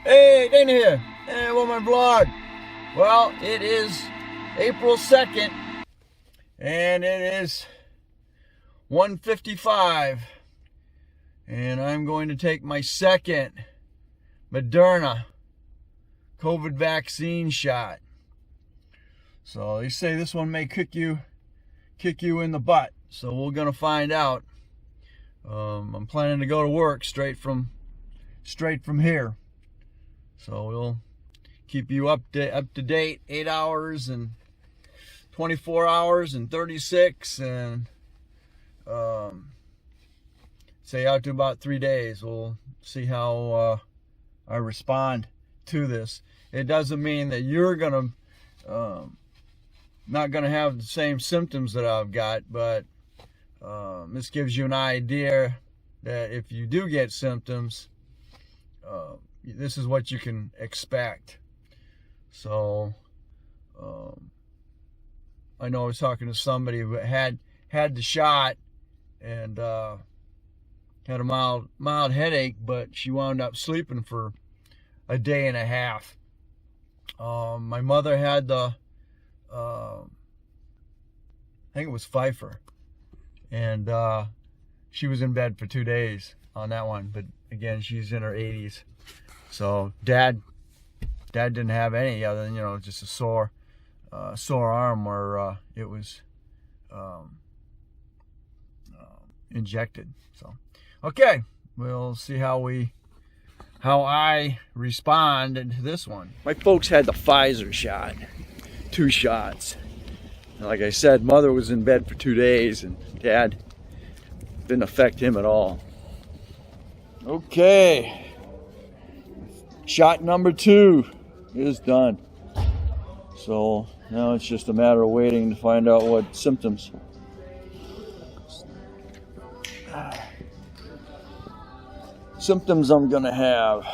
Hey, Dana here. Hey, what's my vlog? Well, it is April 2nd, and it is 1:55, and I'm going to take my second Moderna COVID vaccine shot. So they say this one may kick you in the butt. So we're gonna find out. I'm planning to go to work straight from here. So we'll keep you up to date. 8 hours and 24 hours and 36 and say out to about 3 days. We'll see how I respond to this. It doesn't mean that you're gonna not gonna have the same symptoms that I've got, but this gives you an idea that if you do get symptoms, this is what you can expect. So I know I was talking to somebody who had the shot and had a mild headache, but she wound up sleeping for a day and a half. My mother had the I think it was Pfizer, and she was in bed for 2 days on that one. But again, she's in her 80s. So dad didn't have any other than, just a sore arm where it was injected. So okay, we'll see how I respond to this one. My folks had the Pfizer shot, 2 shots. And like I said, mother was in bed for 2 days, and dad didn't affect him at all. Okay. Shot number 2 is done. So now it's just a matter of waiting to find out what symptoms. Symptoms I'm gonna have.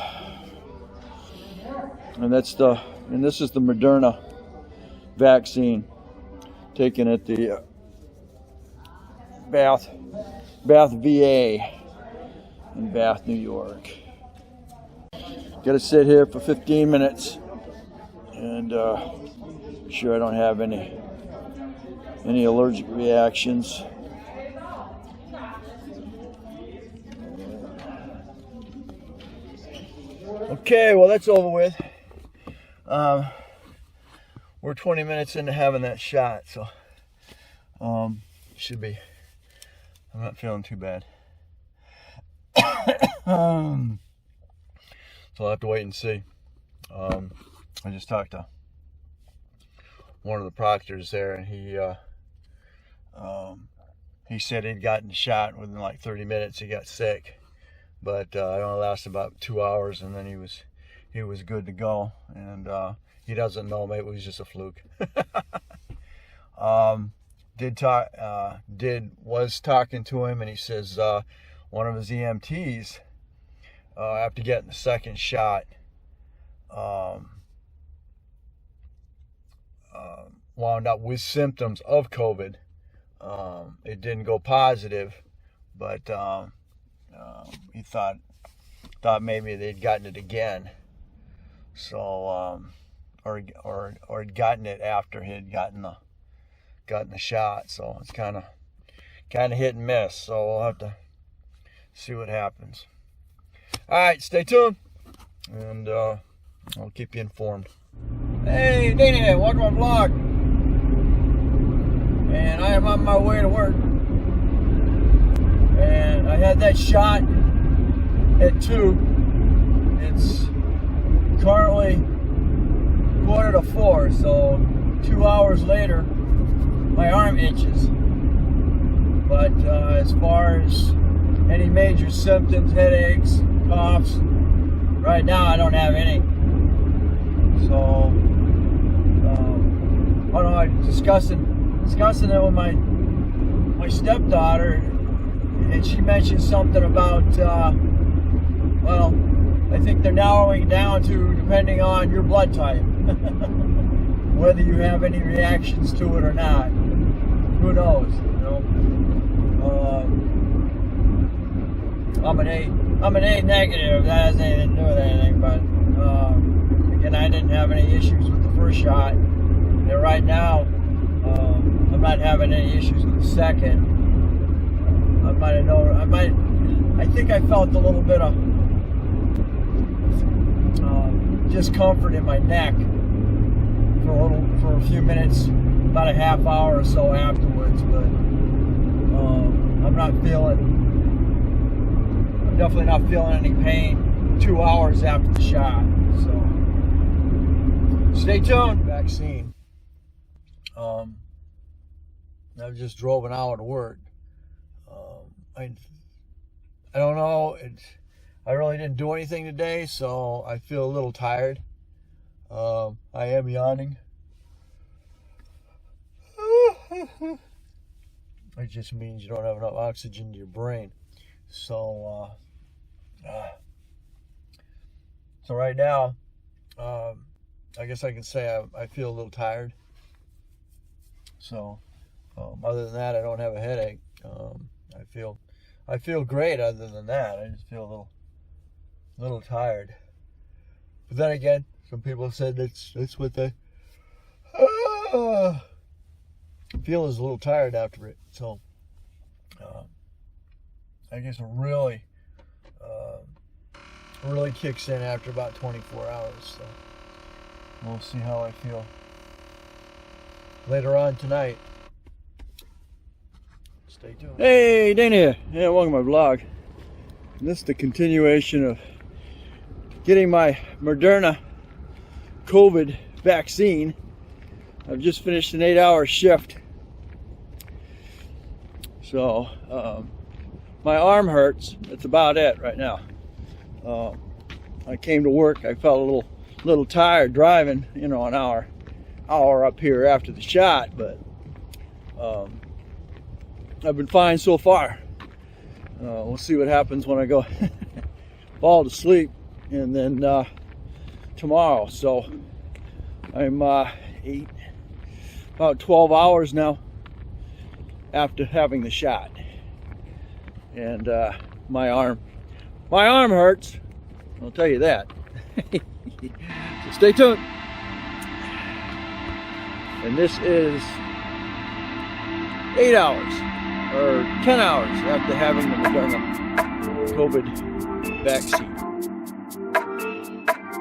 And this is the Moderna vaccine taken at the Bath VA in Bath, New York. Got to sit here for 15 minutes and sure I don't have any allergic reactions. Okay, well that's over with. We're 20 minutes into having that shot, so should be. I'm not feeling too bad. So I'll have to wait and see. I just talked to one of the proctors there, and he said he'd gotten the shot within like 30 minutes. He got sick, but it only lasted about 2 hours, and then he was good to go. And he doesn't know, maybe it was just a fluke. Was talking to him, and he says one of his EMTs after getting the second shot wound up with symptoms of COVID. It didn't go positive, but he thought maybe they'd gotten it again. So or had gotten it after he had gotten the shot. So it's kind of hit and miss. So we'll have to see what happens. All right, stay tuned, and I'll keep you informed. Hey, Dana here. Welcome to my vlog. And I am on my way to work. And I had that shot at 2. It's currently 3:45, so 2 hours later, my arm itches. But as far as any major symptoms, headaches, coughs, right now I don't have any. So I don't know, I was discussing it with my stepdaughter, and she mentioned something about well, I think they're narrowing down to depending on your blood type, whether you have any reactions to it or not. Who knows, I'm an A negative. That has anything to do with anything, but any issues with the first shot, and right now I'm not having any issues with the second. I think I felt a little bit of discomfort in my neck for a few minutes, about a half hour or so afterwards, but I'm definitely not feeling any pain 2 hours after the shot. So stay tuned. Vaccine. I just drove an hour to work. I don't know. I really didn't do anything today, so I feel a little tired. I am yawning. It just means you don't have enough oxygen to your brain. So right now, I guess I can say I feel a little tired. So other than that, I don't have a headache. I feel great. Other than that, I just feel a little tired. But then again, some people have said that's what they feel is a little tired after it. So I guess it really kicks in after about 24 hours. So we'll see how I feel later on tonight. Stay tuned. Hey, Dana here. Yeah, welcome to my vlog. And this is the continuation of getting my Moderna COVID vaccine. I've just finished an 8-hour shift. So my arm hurts. That's about it right now. I came to work. I felt a little tired driving, an hour up here after the shot, but I've been fine so far. We'll see what happens when I go fall to sleep, and then tomorrow. So I'm about 12 hours now after having the shot, and my arm hurts. I'll tell you that. So stay tuned. And this is 8 hours or 10 hours after having the Moderna COVID vaccine.